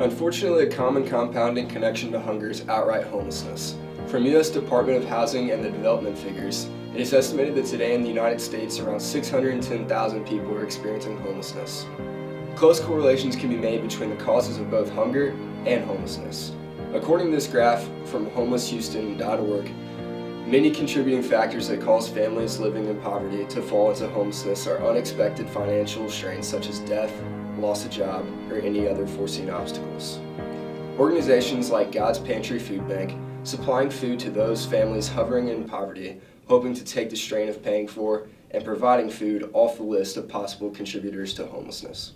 Unfortunately, a common compounding connection to hunger is outright homelessness. From U.S. Department of Housing and the Development figures, it is estimated that today in the United States around 610,000 people are experiencing homelessness. Close correlations can be made between the causes of both hunger and homelessness. According to this graph from homelesshouston.org, many contributing factors that cause families living in poverty to fall into homelessness are unexpected financial strains such as death, loss of job, or any other foreseen obstacles. Organizations like God's Pantry Food Bank supplying food to those families hovering in poverty, hoping to take the strain of paying for and providing food off the list of possible contributors to homelessness.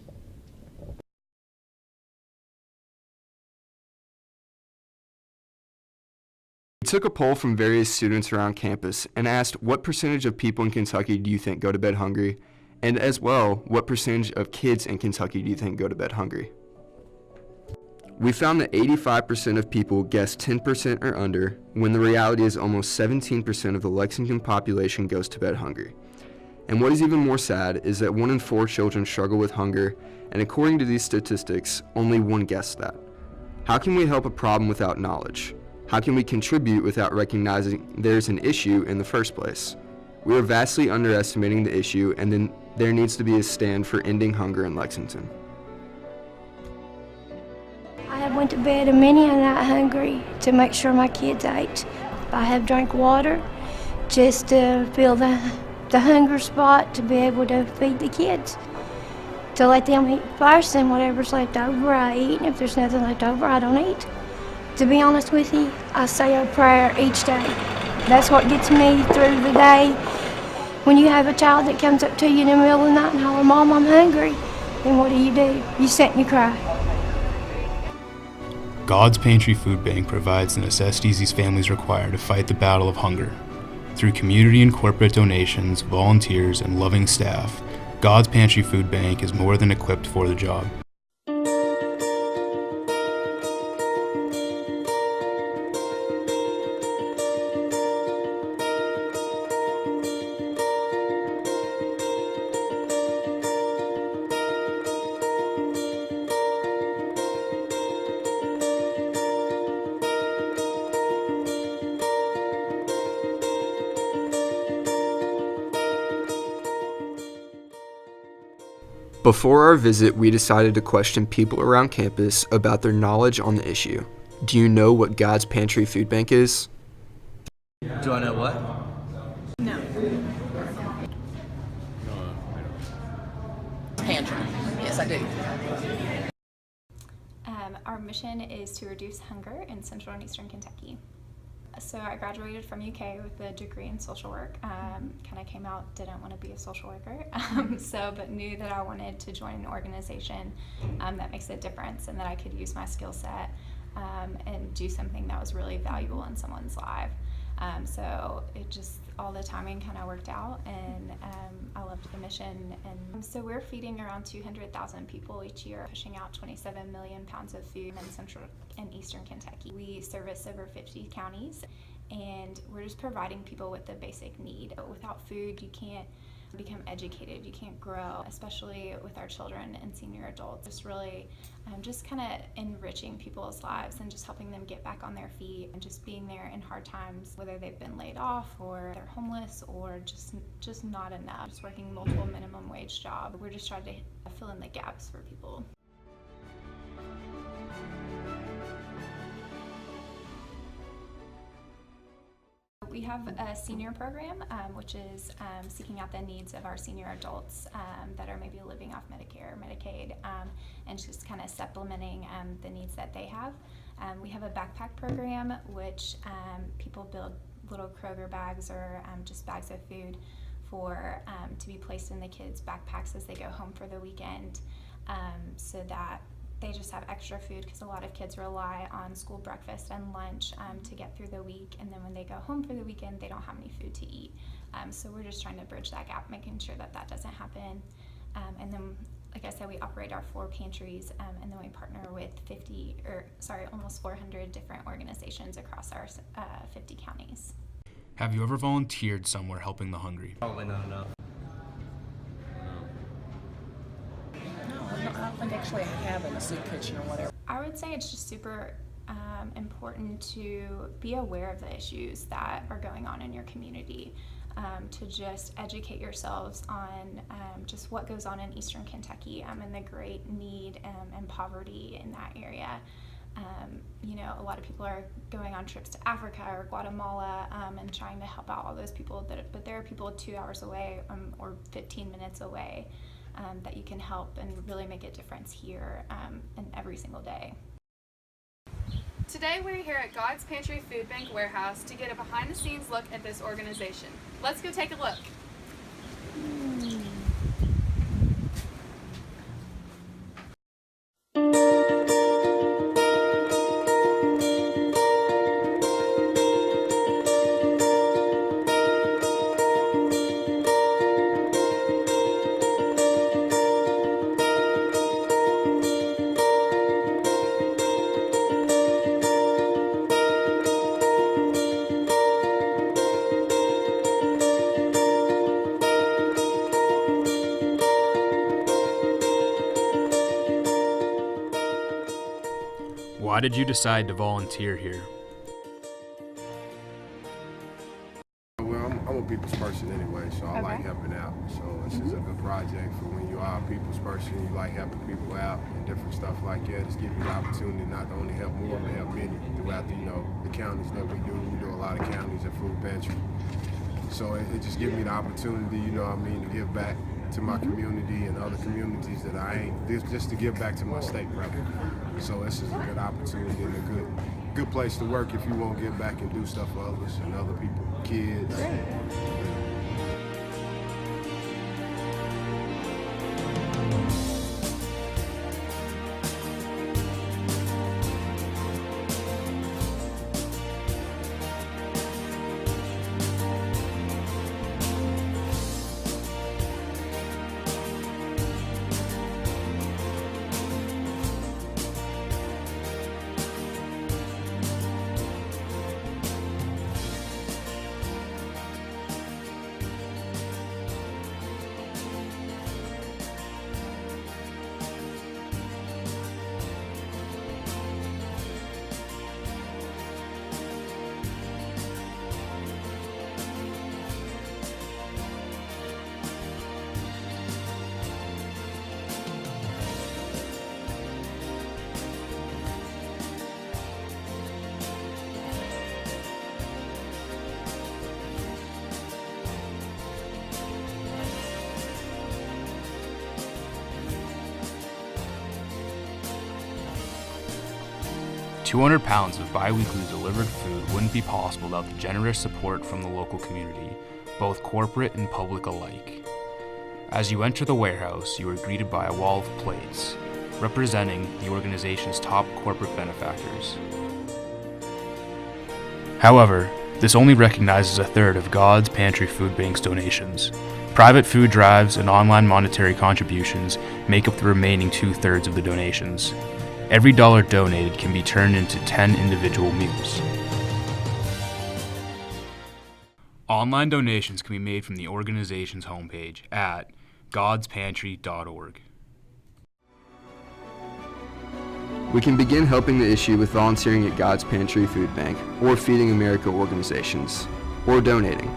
We took a poll from various students around campus and asked what percentage of people in Kentucky do you think go to bed hungry, and as well, what percentage of kids in Kentucky do you think go to bed hungry? We found that 85% of people guessed 10% or under, when the reality is almost 17% of the Lexington population goes to bed hungry. And what is even more sad is that 1 in 4 children struggle with hunger, and according to these statistics, only 1 guessed that. How can we help a problem without knowledge? How can we contribute without recognizing there's an issue in the first place? We are vastly underestimating the issue, and then there needs to be a stand for ending hunger in Lexington. I have went to bed many a night hungry to make sure my kids ate. I have drank water just to fill the hunger spot to be able to feed the kids. To let them eat first, and whatever's left over I eat, and if there's nothing left over I don't eat. To be honest with you, I say a prayer each day. That's what gets me through the day. When you have a child that comes up to you in the middle of the night and holler, "Mom, I'm hungry," then what do? You sit and you cry. God's Pantry Food Bank provides the necessities these families require to fight the battle of hunger. Through community and corporate donations, volunteers, and loving staff, God's Pantry Food Bank is more than equipped for the job. Before our visit, we decided to question people around campus about their knowledge on the issue. Do you know what God's Pantry Food Bank is? Do I know what? No. Pantry. Yes, I do. Our mission is to reduce hunger in Central and Eastern Kentucky. So I graduated from UK with a degree in social work. Kind of came out, didn't want to be a social worker, but knew that I wanted to join an organization that makes a difference and that I could use my skill set and do something that was really valuable in someone's life. So it just, all the timing kind of worked out, and I loved the mission. And so we're feeding around 200,000 people each year, pushing out 27 million pounds of food in Central and Eastern Kentucky. We service over 50 counties, and we're just providing people with the basic need. Without food, you can't become educated, you can't grow, especially with our children and senior adults. It's really just kind of enriching people's lives and just helping them get back on their feet and just being there in hard times, whether they've been laid off or they're homeless or just not enough, just working multiple minimum wage jobs. We're just trying to fill in the gaps for people. We have a senior program, which is seeking out the needs of our senior adults that are maybe living off Medicare or Medicaid, and just kind of supplementing the needs that they have. We have a backpack program, which people build little Kroger bags or just bags of food for to be placed in the kids' backpacks as they go home for the weekend, so that they just have extra food, because a lot of kids rely on school breakfast and lunch to get through the week, and then when they go home for the weekend they don't have any food to eat. So we're just trying to bridge that gap, making sure that that doesn't happen. And then, like I said, we operate our 4 pantries, and then we partner with almost 400 different organizations across our 50 counties. Have you ever volunteered somewhere helping the hungry? Probably not enough. I don't think actually I have in a soup kitchen or whatever. I would say it's just super important to be aware of the issues that are going on in your community, to just educate yourselves on just what goes on in Eastern Kentucky and the great need and poverty in that area. You know, a lot of people are going on trips to Africa or Guatemala and trying to help out all those people, but there are people 2 hours away or 15 minutes away that you can help and really make a difference here and every single day. Today we're here at God's Pantry Food Bank Warehouse to get a behind-the-scenes look at this organization. Let's go take a look. Why did you decide to volunteer here? Well, I'm a people's person anyway, so I like helping out. So this is a good project for when you are a people's person, you like helping people out and different stuff like that. It's giving you the opportunity not to only help more, but help many throughout the counties that we do. We do a lot of counties at Food Pantry. So it just gives me the opportunity, to give back to my community and other communities that I ain't, just to give back to my state, brother. So this is a good opportunity and a good place to work if you want to give back and do stuff for others and other people, kids. Yeah. 200 pounds of bi-weekly delivered food wouldn't be possible without the generous support from the local community, both corporate and public alike. As you enter the warehouse, you are greeted by a wall of plates, representing the organization's top corporate benefactors. However, this only recognizes a third of God's Pantry Food Bank's donations. Private food drives and online monetary contributions make up the remaining 2/3 of the donations. Every dollar donated can be turned into 10 individual meals. Online donations can be made from the organization's homepage at godspantry.org. We can begin helping the issue with volunteering at God's Pantry Food Bank, or Feeding America organizations, or donating.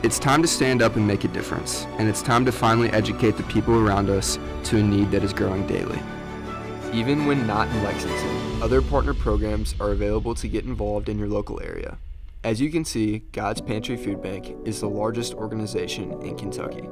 It's time to stand up and make a difference, and it's time to finally educate the people around us to a need that is growing daily. Even when not in Lexington, other partner programs are available to get involved in your local area. As you can see, God's Pantry Food Bank is the largest organization in Kentucky.